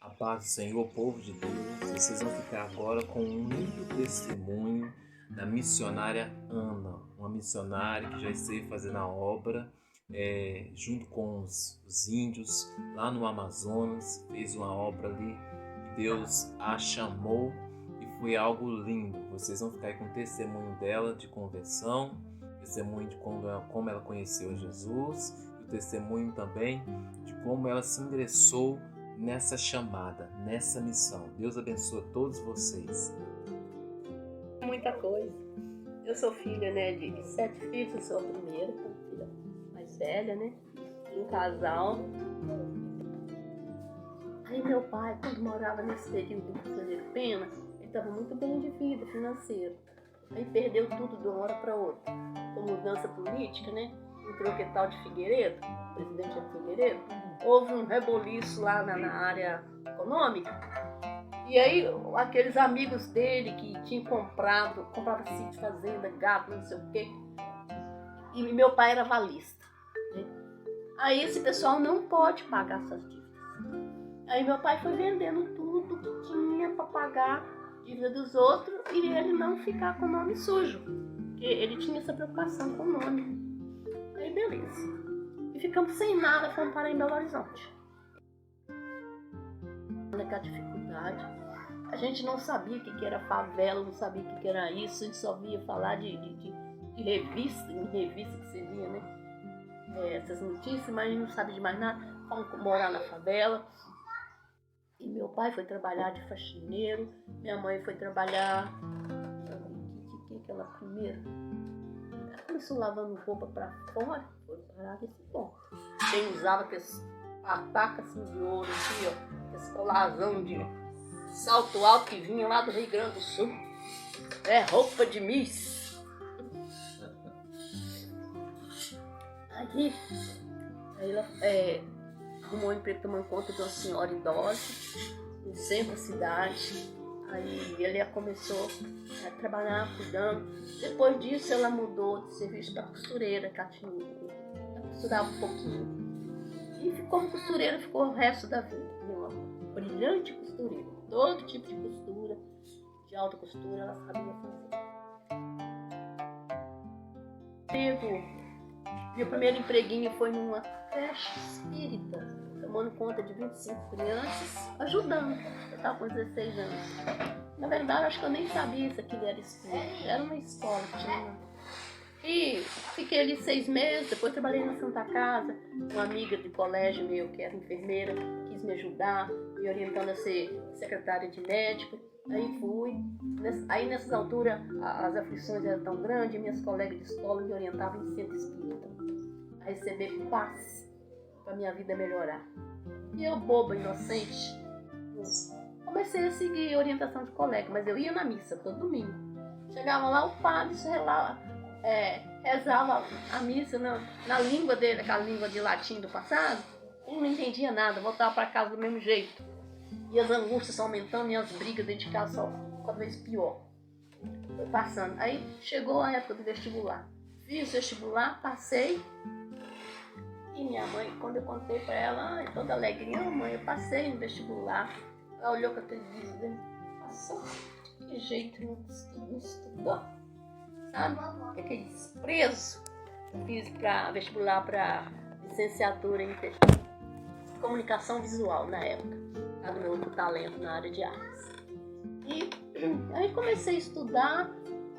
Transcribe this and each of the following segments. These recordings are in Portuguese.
A paz do Senhor, povo de Deus, vocês vão ficar agora com um lindo testemunho da missionária Ana, uma missionária que já esteve fazendo a obra junto com os índios lá no Amazonas, fez uma obra ali, Deus a chamou e foi algo lindo. Vocês vão ficar aí com o testemunho dela de conversão, testemunho de como ela conheceu Jesus, e o testemunho também de como ela se ingressou nessa chamada, nessa missão. Deus abençoe todos vocês. Muita coisa. Eu sou filha, de 7 filhos, eu sou a primeira, a filha mais velha, um casal. Aí meu pai, quando morava nesse período de fazer pena, ele estava muito bem de vida financeira. Aí perdeu tudo de uma hora para outra. Com mudança política, entrou que tal de Figueiredo, o presidente de Figueiredo, houve um reboliço lá na área econômica. E aí aqueles amigos dele que tinham comprava sítio, fazenda, gado, não sei o quê. E meu pai era avalista. Aí esse pessoal não pode pagar essas dívidas. Aí meu pai foi vendendo tudo que tinha para pagar a dívida dos outros e ele não ficar com o nome sujo. Porque ele tinha essa preocupação com o nome. Aí beleza. E ficamos sem nada, fomos parar em Belo Horizonte. Naquela dificuldade, a gente não sabia o que era favela, não sabia o que era isso, a gente só via falar de revista, em revista que você via, essas notícias, mas a gente não sabia de mais nada. Fomos morar na favela. E meu pai foi trabalhar de faxineiro, minha mãe foi trabalhar. Que ela primeiro? Ela começou lavando roupa pra fora, foi parar nesse ponto. Quem usava aqueles patacas assim de ouro, aqui, ó, esse colarzão de salto alto que vinha lá do Rio Grande do Sul. Roupa de miss. Aí ela arrumou um emprego tomando conta de uma senhora idosa no centro da cidade. Aí ele começou a trabalhar cuidando. Depois disso ela mudou de serviço para costureira, que ela costurava um pouquinho. E ficou costureira, ficou o resto da vida. Uma brilhante costureira. Todo tipo de costura, de alta costura, ela sabia fazer. Meu primeiro empreguinho foi numa creche espírita, tomando conta de 25 crianças, ajudando. Eu estava com 16 anos. Na verdade, acho que eu nem sabia se aquilo era espírita. Era uma escola que tinha. E fiquei ali 6 meses, depois trabalhei na Santa Casa. Uma amiga de colégio meu, que era enfermeira, quis me ajudar, me orientando a ser secretária de médico. Aí fui. Aí nessas alturas as aflições eram tão grandes, minhas colegas de escola me orientavam em centro espírita, a receber paz para minha vida melhorar. E eu, boba, inocente, comecei a seguir orientação de colega, mas eu ia na missa todo domingo. Chegava lá, o padre rezava a missa na língua dele, aquela língua de latim do passado. Eu não entendia nada, voltava para casa do mesmo jeito. E as angústias aumentando e as brigas dentro de casa só cada vez pior. Foi passando. Aí chegou a época do vestibular. Fiz o vestibular, passei. E minha mãe, quando eu contei para ela, toda alegrinha, mãe, eu passei no vestibular. Ela olhou com aquele vídeo dele, passou. Que jeito, não estudou. Sabe? Aquele desprezo. Eu fiz vestibular para licenciatura em comunicação visual na época. Do meu outro talento na área de artes. E aí comecei a estudar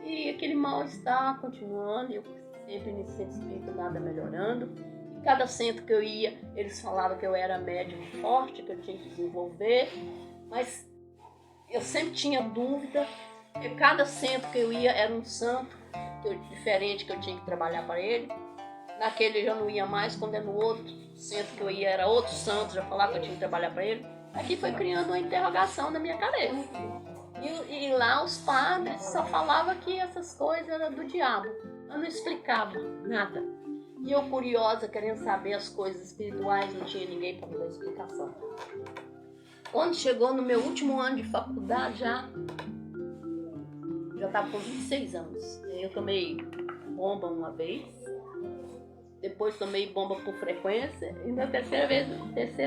e aquele mal-estar continuando, eu sempre nesse centro espírita nada melhorando. E cada centro que eu ia, eles falavam que eu era médium forte, que eu tinha que desenvolver, mas eu sempre tinha dúvida, porque cada centro que eu ia era um santo diferente que eu tinha que trabalhar para ele. Naquele eu já não ia mais, quando no outro centro que eu ia era outro santo, já falava que eu tinha que trabalhar para ele. Aqui foi criando uma interrogação na minha cabeça. E lá os padres só falavam que essas coisas eram do diabo. Eu não explicava nada. E eu curiosa, querendo saber as coisas espirituais, não tinha ninguém para me dar explicação. Quando chegou no meu último ano de faculdade, já estava com 26 anos. Eu tomei bomba uma vez. depois tomei bomba por frequência, e na terceira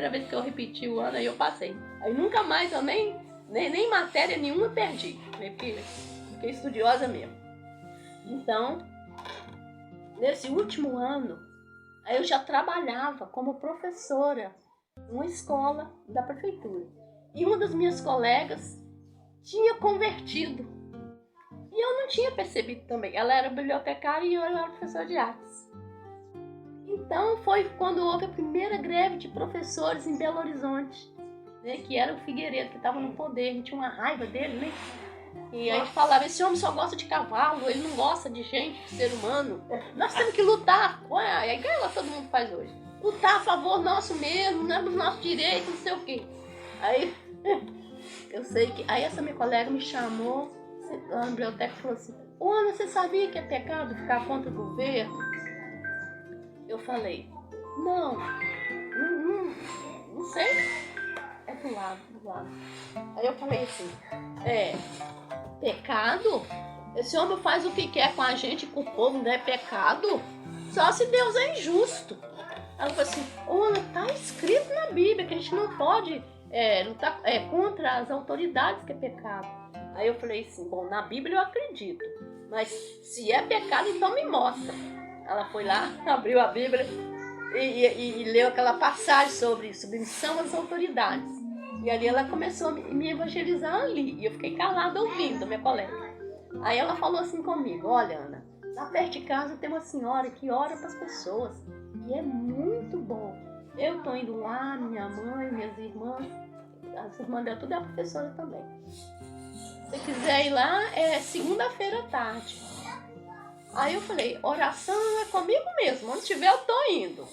vez que eu repeti o ano, aí eu passei. Aí nunca mais eu nem matéria nenhuma perdi, né? Fiquei estudiosa mesmo. Então, nesse último ano, aí eu já trabalhava como professora numa escola da prefeitura. E uma das minhas colegas tinha convertido. E eu não tinha percebido também. Ela era bibliotecária e eu era professora de artes. Então foi quando houve a primeira greve de professores em Belo Horizonte, né, que era o Figueiredo, que estava no poder. A gente tinha uma raiva dele, né? E a gente falava, esse homem só gosta de cavalo, ele não gosta de gente, de ser humano. Nós temos que lutar. Ué, é igual todo mundo faz hoje. Lutar a favor nosso mesmo, né, dos nossos direitos, não sei o quê. Aí, eu sei que... Aí essa minha colega me chamou lá na biblioteca e falou assim, Ana, você sabia que é pecado ficar contra o governo? Eu falei, não sei. É do lado. Aí eu falei assim, pecado? Esse homem faz o que quer com a gente, com o povo, não é pecado? Só se Deus é injusto. Ela falou assim, Ana, tá escrito na Bíblia que a gente não pode lutar contra as autoridades, que é pecado. Aí eu falei assim, bom, na Bíblia eu acredito, mas se é pecado, então me mostra. Ela foi lá, abriu a Bíblia e leu aquela passagem sobre submissão às autoridades. E ali ela começou a me evangelizar ali. E eu fiquei calada ouvindo, minha colega. Aí ela falou assim comigo, olha, Ana, lá perto de casa tem uma senhora que ora para as pessoas. E é muito bom. Eu tô indo lá, minha mãe, minhas irmãs. As irmãs dela, tudo é professora também. Se você quiser ir lá, é segunda-feira à tarde. Aí eu falei, oração é comigo mesmo, onde tiver eu tô indo.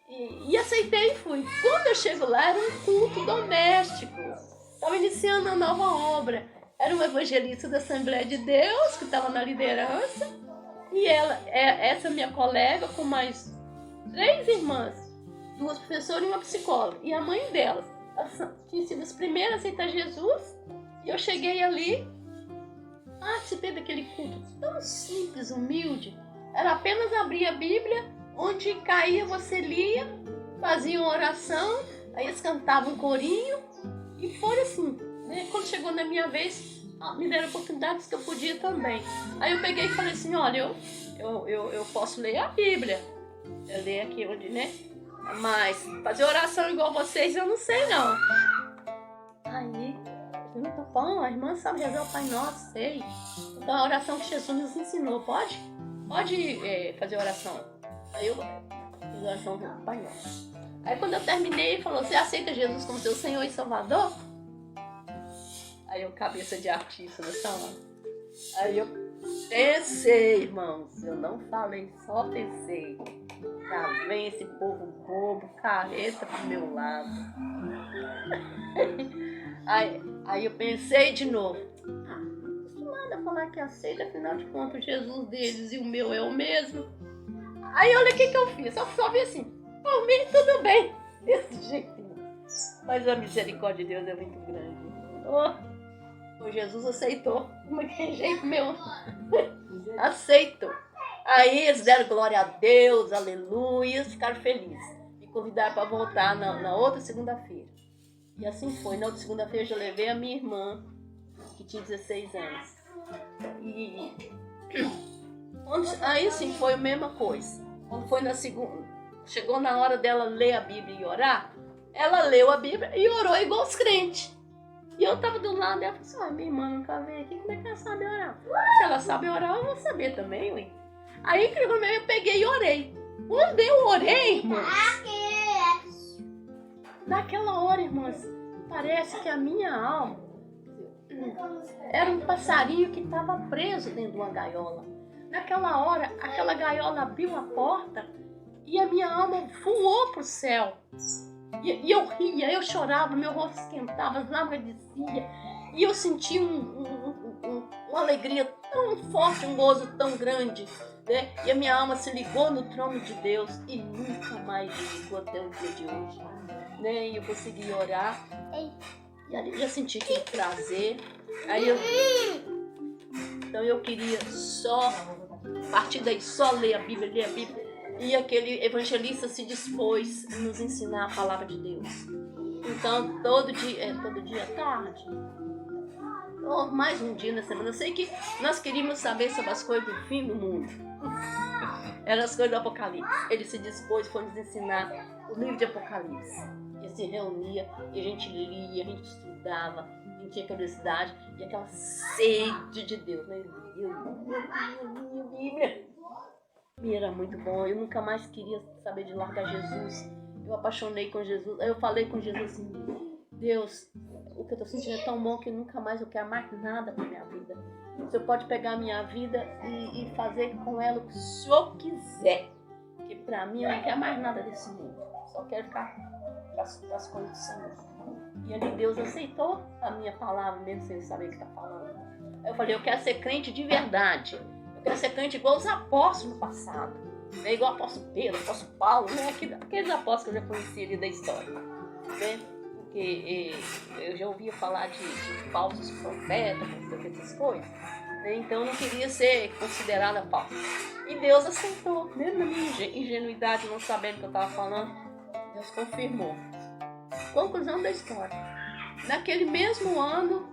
E aceitei e fui. Quando eu chego lá, era um culto doméstico. Estava iniciando uma nova obra. Era um evangelista da Assembleia de Deus, que estava na liderança. E essa minha colega, com mais 3 irmãs, 2 professoras e uma psicóloga. E a mãe delas. Elas tinham sido as primeiras a aceitar Jesus. E eu cheguei ali, participei daquele culto tão simples, humilde. Era apenas abrir a Bíblia, onde caía você lia, fazia uma oração, aí eles cantavam um corinho, e foi assim, né? Quando chegou na minha vez, me deram oportunidades que eu podia também. Aí eu peguei e falei assim, olha, eu posso ler a Bíblia, eu leio aqui onde, né? Mas fazer oração igual vocês eu não sei não. Aí, a irmã sabe rezar o Pai Nosso, sei. Então a oração que Jesus nos ensinou, pode fazer oração. Aí eu fiz oração do Pai Nosso. Aí quando eu terminei, ele falou, você aceita Jesus como seu Senhor e Salvador? Aí eu, cabeça de artista nessa hora. Aí eu pensei, irmãos, eu não falei, só pensei. Tá, vem esse povo bobo, careta pro meu lado. Aí eu pensei de novo. Não acostumada a falar que aceita, afinal de contas, o Jesus deles e o meu é o mesmo. Aí olha o que eu fiz, só vi assim, por mim tudo bem, desse jeitinho. Mas a misericórdia de Deus é muito grande. O Jesus aceitou, mas que jeito meu. Aceitou. Aí eles deram glória a Deus, aleluia, ficaram felizes. Me convidaram para voltar na outra segunda-feira. E assim foi. Na outra segunda-feira eu já levei a minha irmã, que tinha 16 anos. Aí sim foi a mesma coisa. Quando foi na segunda, chegou na hora dela ler a Bíblia e orar, ela leu a Bíblia e orou igual os crentes. E eu tava do lado dela e falei assim, minha irmã nunca veio aqui, como é que ela sabe orar? Se ela sabe orar, eu vou saber também, ué. Aí eu peguei e orei. Quando eu orei, irmãs, naquela hora, irmãs, parece que a minha alma era um passarinho que estava preso dentro de uma gaiola. Naquela hora, aquela gaiola abriu a porta e a minha alma voou pro céu. E eu ria, eu chorava, meu rosto esquentava, as lágrimas desciam. E eu senti uma alegria tão forte, um gozo tão grande, né? E a minha alma se ligou no trono de Deus e nunca mais desligou até o dia de hoje, né? E eu consegui orar. E ali eu já senti aquele prazer. Então eu queria só, a partir daí, só ler a Bíblia. E aquele evangelista se dispôs a nos ensinar a palavra de Deus. Então, todo dia à tarde, ou mais um dia na semana, eu sei que nós queríamos saber sobre as coisas do fim do mundo. Eram as coisas do Apocalipse. Ele se dispôs, foi nos ensinar o livro de Apocalipse. E se reunia, e a gente lia, a gente estudava, a gente tinha curiosidade, e aquela sede de Deus, né? Eu lia a Bíblia. E era muito bom, eu nunca mais queria saber de largar Jesus. Eu apaixonei com Jesus, aí eu falei com Jesus assim, Deus, o que eu tô sentindo é tão bom que nunca mais eu quero mais nada pra minha vida. O Senhor pode pegar a minha vida e fazer com ela o que o Senhor quiser. Que pra mim eu não quero mais nada desse mundo. Só quero ficar com as coisas do Senhor. E ali Deus aceitou a minha palavra, mesmo sem saber o que tá falando. Aí eu falei, eu quero ser crente de verdade. Eu quero ser crente igual os apóstolos no passado. Né? Igual o apóstolo Pedro, o apóstolo Paulo, né? Aqueles apóstolos que eu já conheci ali da história. Né? Porque eu já ouvia falar de falsos profetas, essas coisas. Né? Então eu não queria ser considerada falsa. E Deus aceitou, mesmo na minha ingenuidade, não sabendo o que eu estava falando, Deus confirmou. Conclusão da história. Naquele mesmo ano,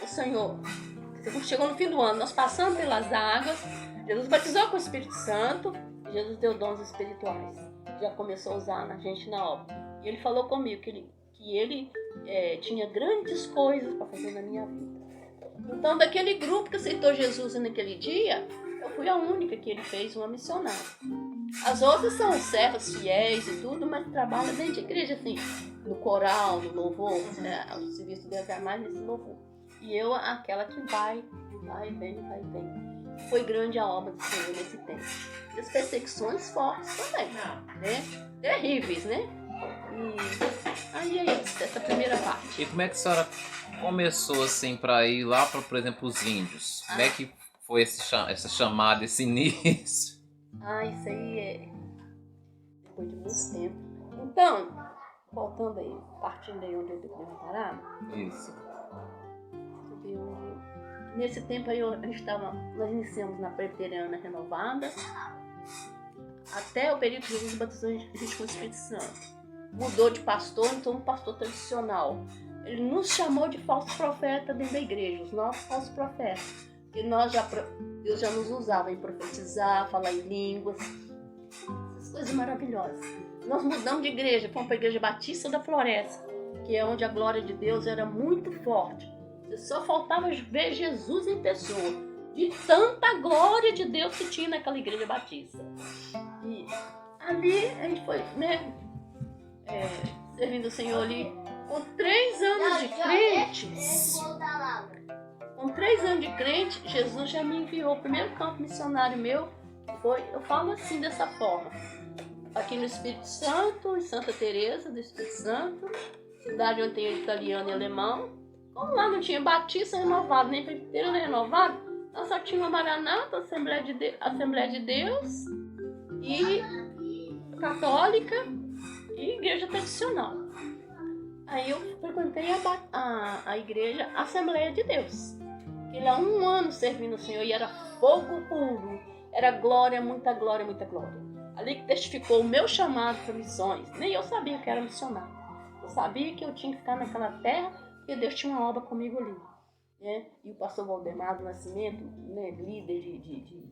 o Senhor, chegou no fim do ano, nós passamos pelas águas, Jesus batizou com o Espírito Santo, e Jesus deu dons espirituais. Já começou a usar na gente na obra. E ele falou comigo que ele tinha grandes coisas para fazer na minha vida. Então, daquele grupo que aceitou Jesus naquele dia, eu fui a única que ele fez uma missionária. As outras são servas fiéis e tudo, mas trabalham dentro de igreja, assim, no coral, no louvor, né? O serviço deles é mais nesse louvor. E eu, aquela que vai e vem. Foi grande a obra do Senhor nesse tempo. E as perseguições fortes também, né? Terríveis, né? E aí é isso, essa primeira parte. E como é que a senhora começou assim para ir lá para, por exemplo, os índios? Como é que foi essa chamada, esse início? Isso aí depois de muito tempo. Então, voltando aí, partindo aí onde eu devo parar. Isso. Nesse tempo aí nós iniciamos na Presbiteriana Renovada, até o período que Jesus batizou a gente com o Espírito Santo. Mudou de pastor, então um pastor tradicional. Ele nos chamou de falsos profetas dentro da igreja, os nossos falsos profetas. Porque Deus já nos usava em profetizar, falar em línguas, essas coisas maravilhosas. Nós mudamos de igreja, fomos para a Igreja Batista da Floresta, que é onde a glória de Deus era muito forte. Só faltava ver Jesus em pessoa, de tanta glória de Deus que tinha naquela igreja batista. E ali a gente foi, né, servindo o Senhor ali, com 3 anos de crente. Com 3 anos de crente, Jesus já me enviou. O primeiro campo missionário meu foi, eu falo assim, dessa forma, aqui no Espírito Santo, em Santa Teresa do Espírito Santo, cidade onde tem italiano e alemão. Como lá não tinha batista renovado, nem presbiteriano renovado, nós só tinha uma Maranata, Assembleia de Deus, e católica e igreja tradicional. Aí eu frequentei a igreja Assembleia de Deus. Ele há 1 ano servindo o Senhor e era fogo puro, era glória, muita glória, muita glória. Ali que testificou o meu chamado para missões. Nem eu sabia que era missionário. Eu sabia que eu tinha que ficar naquela terra, porque Deus tinha uma obra comigo ali, né? E o pastor Valdemar do Nascimento, né, líder de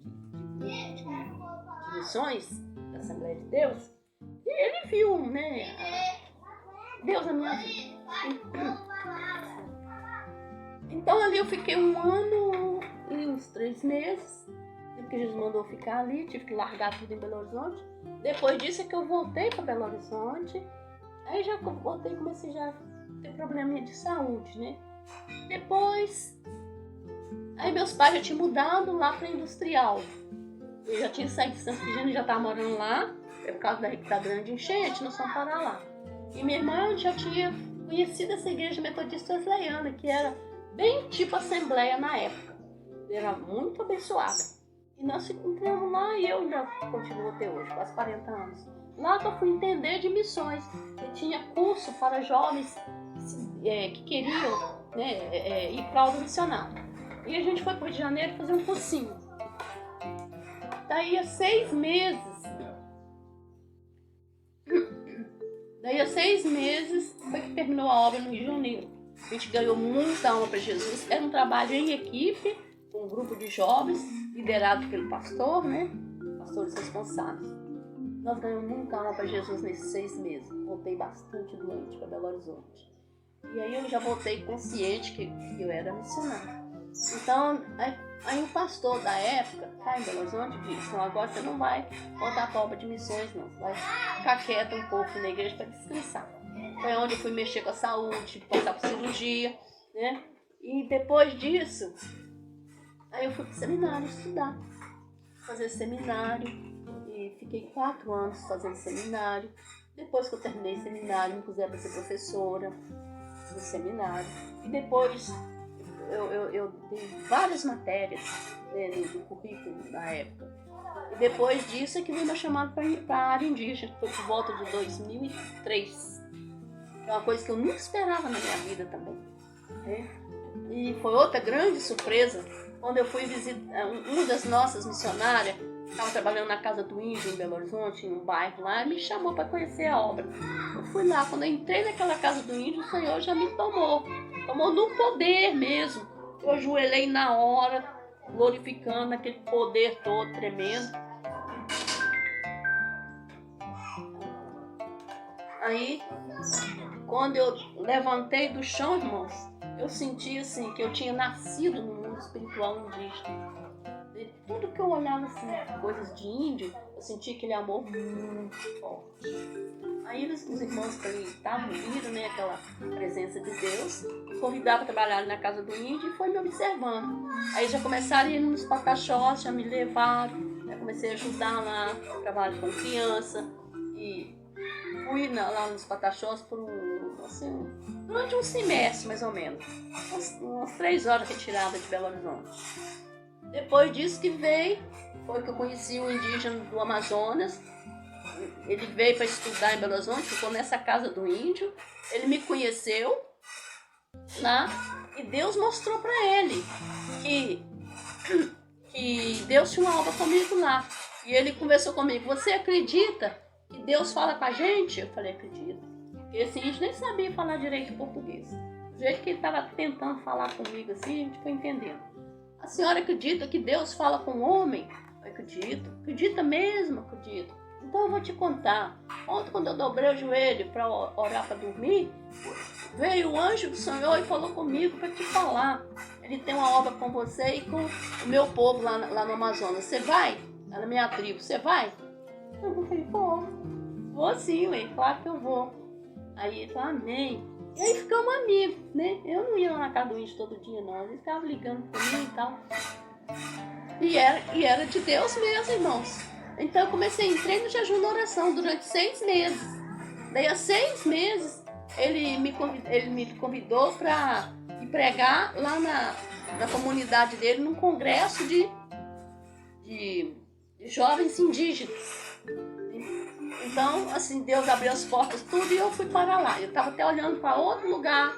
missões da Assembleia de Deus, e ele viu, né, Deus na minha vida. Então ali eu fiquei 1 ano e uns 3 meses, porque Jesus mandou ficar ali, tive que largar tudo em Belo Horizonte. Depois disso é que eu voltei para Belo Horizonte, aí já voltei e comecei já ter probleminha de saúde, né? Depois, aí meus pais já tinham mudado lá para Industrial. Eu já tinha saído de Santa Efigênia, já estava morando lá, por causa da grande enchente, nós fomos parar lá. E minha irmã já tinha conhecido essa igreja metodista wesleyana, que era bem tipo assembleia na época. Era muito abençoada. E nós entramos lá e eu ainda continuo até hoje, quase 40 anos. Lá que eu fui entender de missões. Eu tinha curso para jovens que queriam, né, ir para a obra missionária. E a gente foi para o Rio de Janeiro fazer um cursinho. Daí, há 6 meses, 6 meses foi que terminou a obra no Rio de Janeiro. A gente ganhou muita alma para Jesus. Era um trabalho em equipe, com um grupo de jovens, liderado pelo pastor, né? Pastores responsáveis. Nós ganhamos muita alma para Jesus nesses 6 meses. Voltei bastante doente para Belo Horizonte. E aí eu já voltei consciente que eu era missionária. Então, aí o pastor da época, cá em Belo Horizonte, disse: "Não, agora você não vai voltar para a obra de missões, não. Você vai ficar quieta um pouco na igreja para descansar." Foi onde eu fui mexer com a saúde, passar por cirurgia, né? E depois disso, aí eu fui para o seminário estudar, fazer seminário, e fiquei 4 anos fazendo seminário. Depois que eu terminei o seminário, me puseram para ser professora do seminário. E depois eu dei várias matérias, né, do currículo na época. E depois disso é que veio meu chamado para a área indígena, que foi por volta de 2003. É uma coisa que eu nunca esperava na minha vida também, né? E foi outra grande surpresa quando eu fui visitar uma das nossas missionárias. Estava trabalhando na Casa do Índio em Belo Horizonte, em um bairro lá, e me chamou para conhecer a obra. Eu fui lá, quando eu entrei naquela Casa do Índio, o Senhor já me tomou no poder mesmo. Eu ajoelhei na hora, glorificando aquele poder todo tremendo. Aí, quando eu levantei do chão, irmãos, eu senti assim que eu tinha nascido no mundo espiritual indígena. E tudo que eu olhava assim, coisas de índio, eu senti aquele amor muito forte. Aí os irmãos que ali estavam, viram, né, aquela presença de Deus, me convidaram para trabalhar na Casa do Índio e foi me observando. Aí já começaram a ir nos pataxós, já me levaram, eu comecei a ajudar lá, trabalho com criança, e fui lá nos pataxós por durante um semestre mais ou menos, umas 3 horas retirada de Belo Horizonte. Depois disso que foi que eu conheci um indígena do Amazonas. Ele veio para estudar em Belo Horizonte, ficou nessa Casa do Índio. Ele me conheceu lá e Deus mostrou para ele que Deus tinha uma obra comigo lá. E ele conversou comigo: "Você acredita que Deus fala com a gente?" Eu falei: "Acredito." Porque esse índio nem sabia falar direito português. Do jeito que ele estava tentando falar comigo assim, a gente foi entendendo. "A senhora acredita que Deus fala com o homem?" Eu acredito. "Acredita mesmo?" Acredito. "Então eu vou te contar. Ontem, quando eu dobrei o joelho para orar para dormir, veio o anjo do Senhor e falou comigo para te falar. Ele tem uma obra com você e com o meu povo lá no Amazonas. Você vai? Lá na minha tribo. Você vai?" Eu falei: "Vou sim, ué, claro que eu vou." Aí ele falou: "Amém." E aí ficamos amigos, né? Eu não ia lá na Casa do Índio todo dia, não. Ele ficava ligando comigo e tal. E era de Deus mesmo, irmãos. Então eu entrei no jejum da oração durante 6 meses. Daí, há 6 meses, ele me convidou para ir pregar lá na comunidade dele, num congresso de jovens indígenas. Então, assim, Deus abriu as portas tudo e eu fui para lá. Eu estava até olhando para outro lugar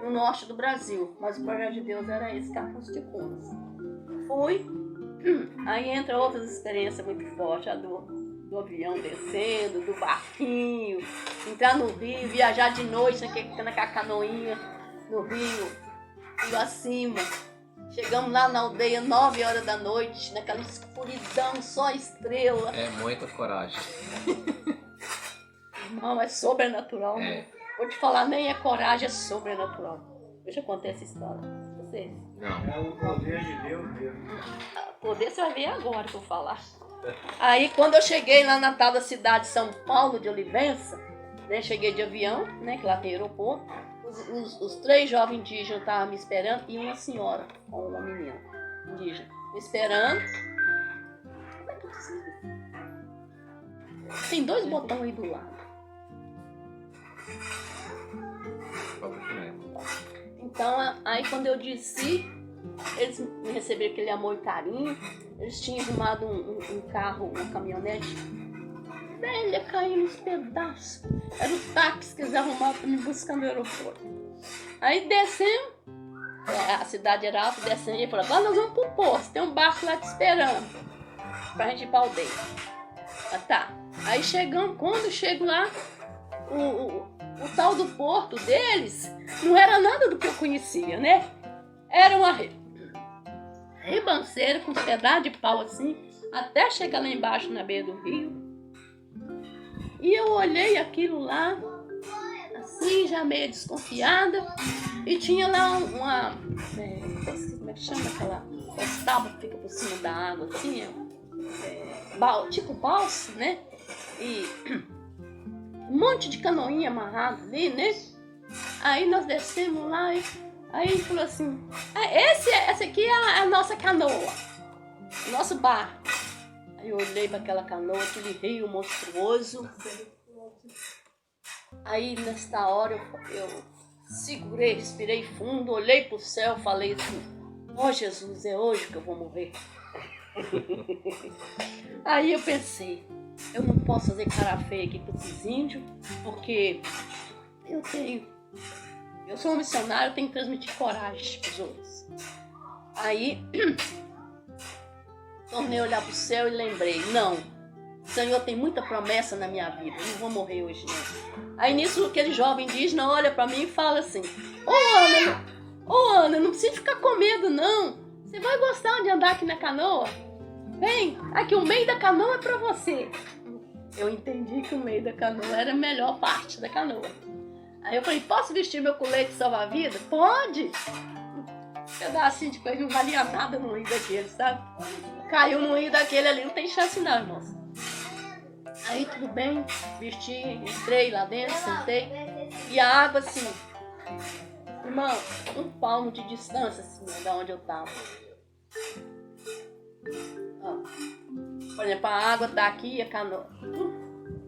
no norte do Brasil, mas o projeto de Deus era esse, Capuz de Cunas. Fui, aí entra outras experiências muito fortes, a do avião descendo, do barquinho, entrar no rio, viajar de noite naquela canoinha no rio acima. Chegamos lá na aldeia 9 horas da noite, naquela escuridão, só estrela. É muita coragem. Irmão, é sobrenatural. É. Vou te falar, nem é coragem, é sobrenatural. Eu já contei essa história pra vocês. Não. É o poder de Deus mesmo. O poder você vai ver agora que eu vou falar. Aí, quando eu cheguei lá na tal da cidade de São Paulo de Olivença, né, cheguei de avião, né, que lá tem aeroporto. Os 3 jovens indígenas estavam me esperando e uma senhora com uma menina indígena me esperando. Como é que eu desligo? Tem 2 botões aí do lado. Então, aí quando eu desci, eles me receberam aquele amor e carinho. Eles tinham arrumado um carro, uma caminhonete velha, caindo nos pedaços. Era o táxi que eles arrumaram para me buscar no aeroporto. Aí descemos, a cidade era alta, descemos e falou: "Agora nós vamos pro posto, tem um barco lá te esperando pra gente ir pra aldeia." Ah, tá. Aí chegamos, quando eu chego lá, o tal do porto deles não era nada do que eu conhecia, né? Era uma ribanceira com uns pedaços de pau assim, até chegar lá embaixo na beira do rio. E eu olhei aquilo lá, assim, já meio desconfiada, e tinha lá como é que chama aquela tábua que fica por cima da água, assim, tipo balsa, né? E um monte de canoinha amarrado ali, né? Aí nós descemos lá e aí ele falou assim, essa aqui é a nossa canoa, o nosso barco. Aí eu olhei para aquela canoa, aquele rio monstruoso. Aí nesta hora eu segurei, respirei fundo, olhei para o céu, falei assim, ó Jesus, é hoje que eu vou morrer. Aí eu pensei, eu não posso fazer cara feia aqui com esses índios, porque eu sou um missionário, eu tenho que transmitir coragem para os outros. Aí tornei a olhar para o céu e lembrei, não, o Senhor tem muita promessa na minha vida, eu não vou morrer hoje não. Aí nisso aquele jovem indígena olha para mim e fala assim, ô Ana, não precisa ficar com medo não, você vai gostar de andar aqui na canoa? Vem, aqui o meio da canoa é para você. Eu entendi que o meio da canoa era a melhor parte da canoa. Aí eu falei, posso vestir meu colete salva-vida? Pode! Um pedacinho de coisa não valia nada no rio daquele, sabe? Caiu no rio daquele ali, não tem chance não, irmãos. Aí tudo bem, vesti, entrei lá dentro, sentei. E a água assim, irmão, um palmo de distância assim, da onde eu tava. Ó, por exemplo, a água tá aqui, a canoa.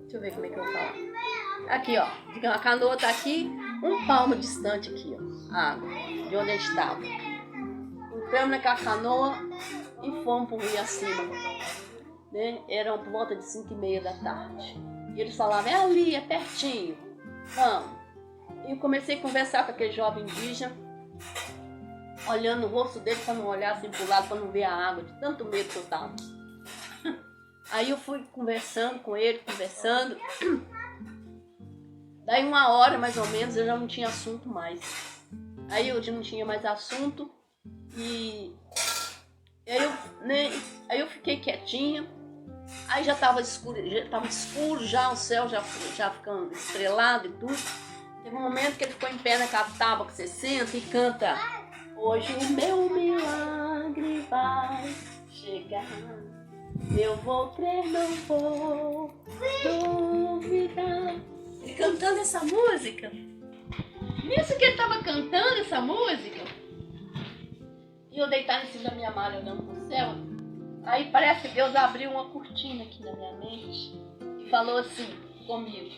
Deixa eu ver como é que eu falo. Aqui, ó, a canoa tá aqui, um palmo distante aqui, ó, a água, de onde a gente estava. Entramos naquela canoa e fomos pro rio acima, né? Eram por volta de 5:30 da tarde. E eles falavam, é ali, é pertinho, vamos. E eu comecei a conversar com aquele jovem indígena, olhando o rosto dele para não olhar assim pro lado, para não ver a água, de tanto medo que eu tava. Aí eu fui conversando com ele, conversando. Daí 1 hora, mais ou menos, eu já não tinha assunto mais. Aí eu já não tinha mais assunto e aí eu fiquei quietinha. Aí já estava escuro, já o céu já ficando estrelado e tudo. Teve um momento que ele ficou em pé naquela tábua que você senta e canta, hoje o meu milagre vai chegar. Eu vou crer, não vou duvidar. Ele cantando essa música. Nisso que ele estava cantando essa música, e eu deitada em cima da minha malha olhando pro céu, aí parece que Deus abriu uma cortina aqui na minha mente e falou assim comigo,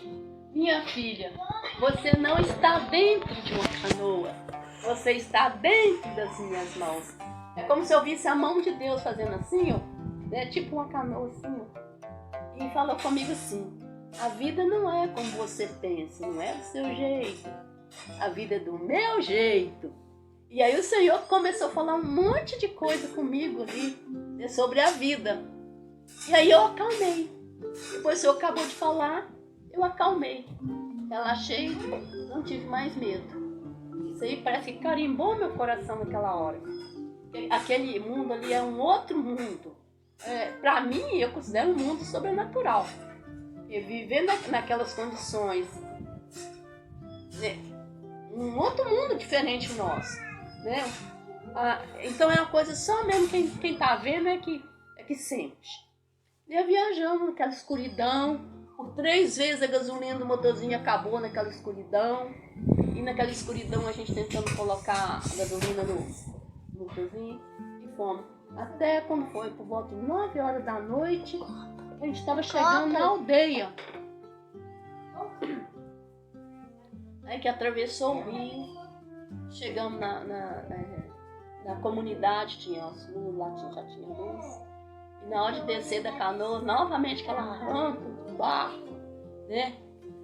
minha filha, você não está dentro de uma canoa, você está dentro das minhas mãos. É como se eu visse a mão de Deus fazendo assim, ó, né? Tipo uma canoa assim, ó. E falou comigo assim, a vida não é como você pensa, não é do seu jeito, a vida é do meu jeito. E aí o Senhor começou a falar um monte de coisa comigo ali, né, sobre a vida. E aí eu acalmei. Depois o Senhor acabou de falar, eu acalmei. Relaxei, não tive mais medo. Isso aí parece que carimbou meu coração naquela hora. Aquele mundo ali é um outro mundo. Para mim, eu considero um mundo sobrenatural. E viver naquelas condições, né, um outro mundo diferente do nosso, né? Então é uma coisa só mesmo quem tá vendo é que sente. E viajamos naquela escuridão, por 3 vezes a gasolina do motorzinho acabou naquela escuridão, e naquela escuridão a gente tentando colocar a gasolina no motorzinho e fomos. Até quando foi por volta de 9 horas da noite, a gente estava chegando na aldeia. Aí que atravessou o rio, chegamos na comunidade, tinha as luzes, lá já tinha luz. E na hora de descer da canoa, novamente aquela rampa do barco, né?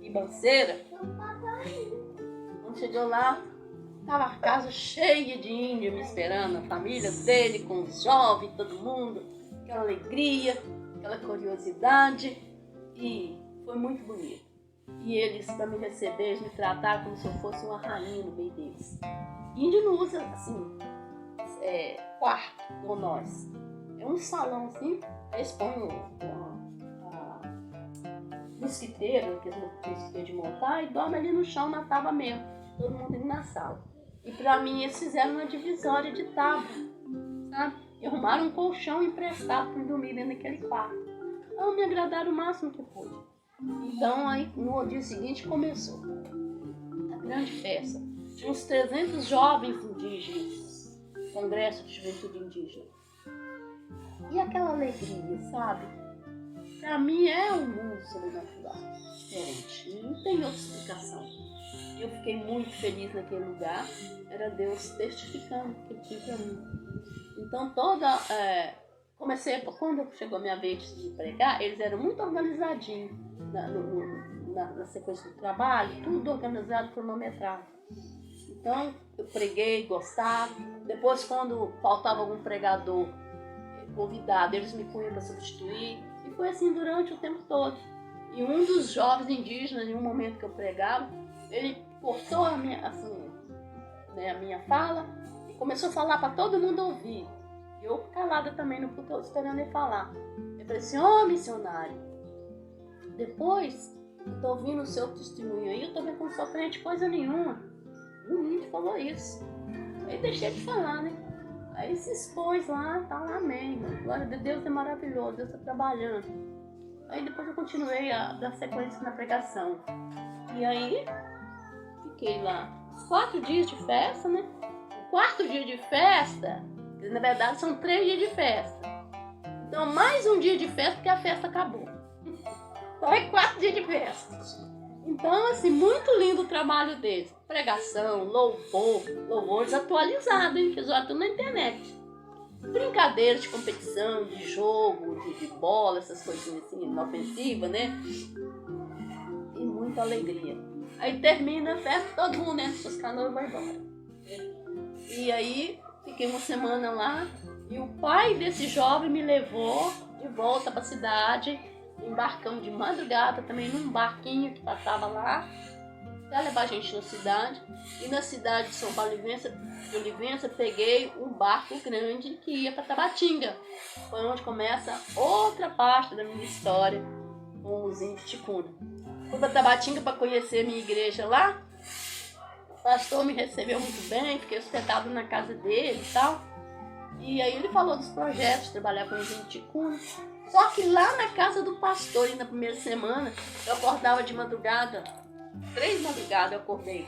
Ribanceira. Quando chegou lá, estava a casa cheia de índio me esperando, a família dele, com os jovens, todo mundo, aquela alegria, aquela curiosidade, e foi muito bonito. E eles, para me receber, eles me trataram como se eu fosse uma rainha no meio deles. Índio não usa, assim, quarto, como nós. É um salão, assim, eles põem uma mosquiteira, que eles mosquiteiros de montar, e dormem ali no chão, na tábua mesmo. Todo mundo indo na sala. E para mim, eles fizeram uma divisória de tábua, sabe? E arrumaram um colchão emprestado para dormir dentro daquele quarto. Então, me agradaram o máximo que pude. Então, aí, no dia seguinte, começou a grande festa. Tinha uns 300 jovens indígenas, congresso de juventude indígena. E aquela alegria, sabe? Para mim é um mundo sobrenatural, diferente. Não tem outra explicação. Eu fiquei muito feliz naquele lugar. Era Deus testificando o que ele tinha para mim. Então, quando chegou a minha vez de pregar, eles eram muito organizadinhos na sequência do trabalho, tudo organizado, cronometrado. Então, eu preguei, gostava. Depois, quando faltava algum pregador convidado, eles me punham para substituir. E foi assim durante o tempo todo. E um dos jovens indígenas, em um momento que eu pregava, ele cortou a minha fala e começou a falar para todo mundo ouvir. E eu calada também, não pude esperando ele falar. Eu falei assim: ô missionário, depois eu tô ouvindo o seu testemunho aí, eu tô vendo que não sou crente coisa nenhuma. O índio falou isso. Aí deixei de falar, né? Aí se expôs lá, tá lá, amém. Glória a Deus, é maravilhoso, Deus tá trabalhando. Aí depois eu continuei a dar sequência na pregação. E aí fiquei lá 4 dias de festa, né? O 4º dia de festa, na verdade são 3 dias de festa. Então mais um dia de festa porque a festa acabou. Então é 4 dias de festa. Então, assim, muito lindo o trabalho deles. Pregação, louvores atualizados, hein? Fizeram tudo na internet. Brincadeiras de competição, de jogo, de bola, essas coisinhas assim, inofensivas, né? E muita alegria. Aí termina a festa, todo mundo entra suas canoas e vai embora. E aí, fiquei uma semana lá, e o pai desse jovem me levou de volta para a cidade. Embarcamos de madrugada também num barquinho que passava lá para levar a gente na cidade. E na cidade de São Paulo de Olivença peguei um barco grande que ia para Tabatinga. Foi onde começa outra parte da minha história com os índios Ticuna. Fui para Tabatinga para conhecer a minha igreja lá. O pastor me recebeu muito bem, fiquei hospedado na casa dele e tal. E aí ele falou dos projetos de trabalhar com os índios Ticuna. Só que lá na casa do pastor, na primeira semana, eu acordava de madrugada, 3 madrugadas eu acordei,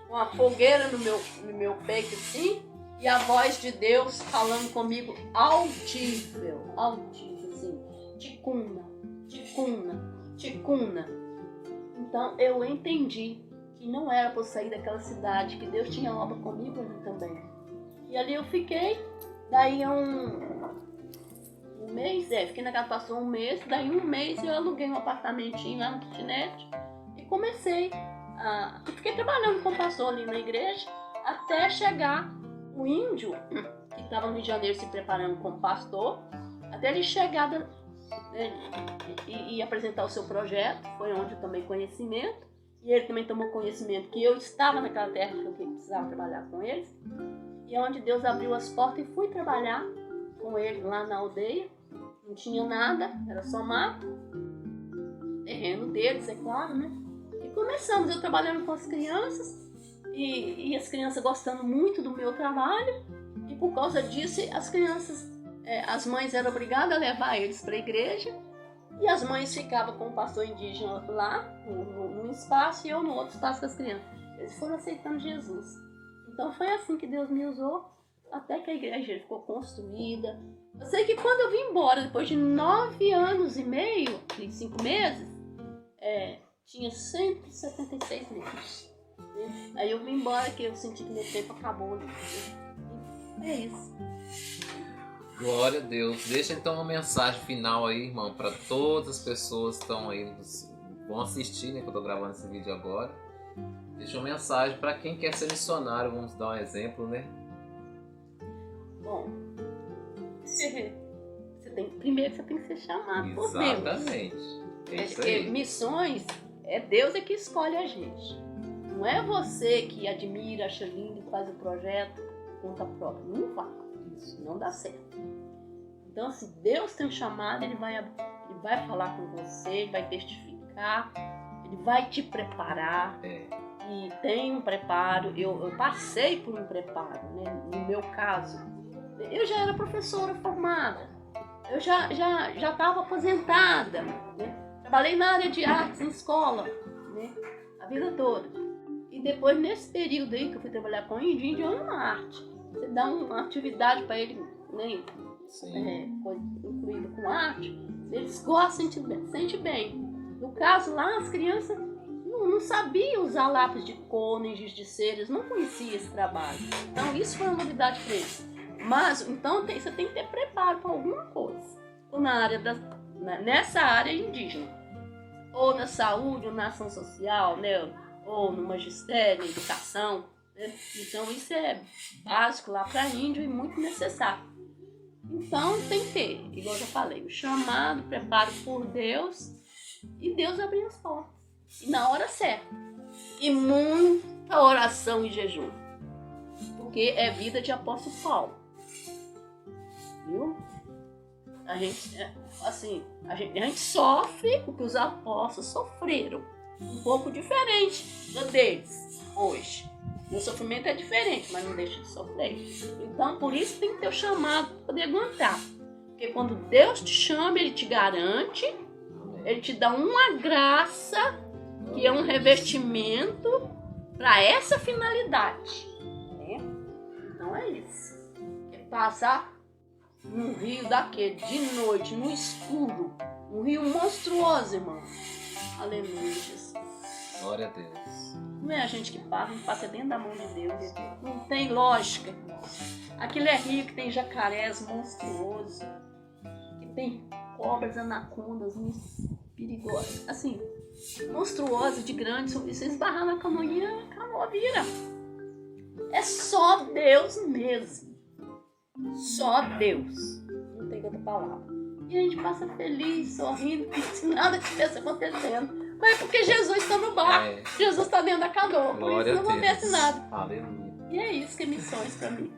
com a fogueira no meu peito assim, e a voz de Deus falando comigo audível, assim, Ticuna, Ticuna, Ticuna. Então eu entendi que não era para eu sair daquela cidade, que Deus tinha obra comigo ali também. E ali eu fiquei, daí um mês, fiquei na casa, passou um mês, daí um mês eu aluguei um apartamentinho lá no kitnet e comecei fiquei trabalhando com o pastor ali na igreja até chegar o índio que estava no Rio de Janeiro se preparando como pastor, até ele chegar e apresentar o seu projeto. Foi onde eu tomei conhecimento e ele também tomou conhecimento que eu estava naquela terra que eu precisava trabalhar com eles, e é onde Deus abriu as portas e fui trabalhar com ele lá na aldeia. Não tinha nada, era só mato, terreno deles, é claro, né? E começamos, eu trabalhando com as crianças, e as crianças gostando muito do meu trabalho, e por causa disso, as crianças, as mães eram obrigadas a levar eles para a igreja, e as mães ficavam com o pastor indígena lá, num espaço, e eu no outro espaço com as crianças. Eles foram aceitando Jesus. Então foi assim que Deus me usou, até que a igreja ficou construída. Eu sei que quando eu vim embora, depois de 9 anos e meio, 5 meses, tinha 176 membros. Aí eu vim embora, que eu senti que meu tempo acabou. É isso. Glória a Deus. Deixa então uma mensagem final aí, irmão, para todas as pessoas que estão aí, vão assistir, né, que eu tô gravando esse vídeo agora. Deixa uma mensagem para quem quer ser missionário, vamos dar um exemplo, né? Bom, primeiro você tem que ser chamado por Deus. Exatamente. É isso aí. Missões É Deus que escolhe a gente. Não é você que admira, acha lindo, faz o projeto, conta própria. Não vai. Isso não dá certo. Então, se Deus tem um chamado, Ele vai falar com você, Ele vai testificar, Ele vai te preparar. E tem um preparo. Eu passei por um preparo, né? No meu caso, eu já era professora formada. Eu já estava aposentada, né? Trabalhei na área de artes em escola, né? A vida toda. E depois, nesse período aí que eu fui trabalhar com o índio ama arte. Você dá uma atividade para ele, né? Incluído com arte, eles gostam, sente bem. No caso lá, as crianças não sabiam usar lápis de cor, nem giz de cera, eles não conheciam esse trabalho. Então, isso foi uma novidade para eles. Mas, então, você tem que ter preparo para alguma coisa. Ou nessa área indígena. Ou na saúde, ou na ação social, né? Ou no magistério, na educação. Né? Então, isso é básico lá para índio e muito necessário. Então, tem que ter, igual eu já falei, o chamado, o preparo por Deus e Deus abrir as portas. E na hora certa. E muita oração e jejum. Porque é vida de apóstolo Paulo. Viu? A gente sofre o que os apóstolos sofreram. Um pouco diferente do deles hoje. Meu sofrimento é diferente, mas não deixa de sofrer. Então, por isso tem que ter o chamado para poder aguentar. Porque quando Deus te chama, Ele te garante, Ele te dá uma graça, que é um revestimento para essa finalidade. Né? Então é isso. É passar num rio daquele, de noite, no escuro. Um rio monstruoso, irmão. Aleluia, Jesus. Glória a Deus. Não é a gente que passa dentro da mão de Deus. Não tem lógica, irmão. Aquilo é rio que tem jacarés monstruosos, que tem cobras, anacondas perigosas, assim, monstruosas, de grandes. Se você esbarrar na canoinha, a canoa vira. É só Deus mesmo. Só Deus. Não tem outra palavra. E a gente passa feliz, sorrindo, se nada estivesse acontecendo. Mas é porque Jesus está no barco. Jesus está dentro da canoa. Por isso não acontece nada. Aleluia. E é isso que é missões para mim.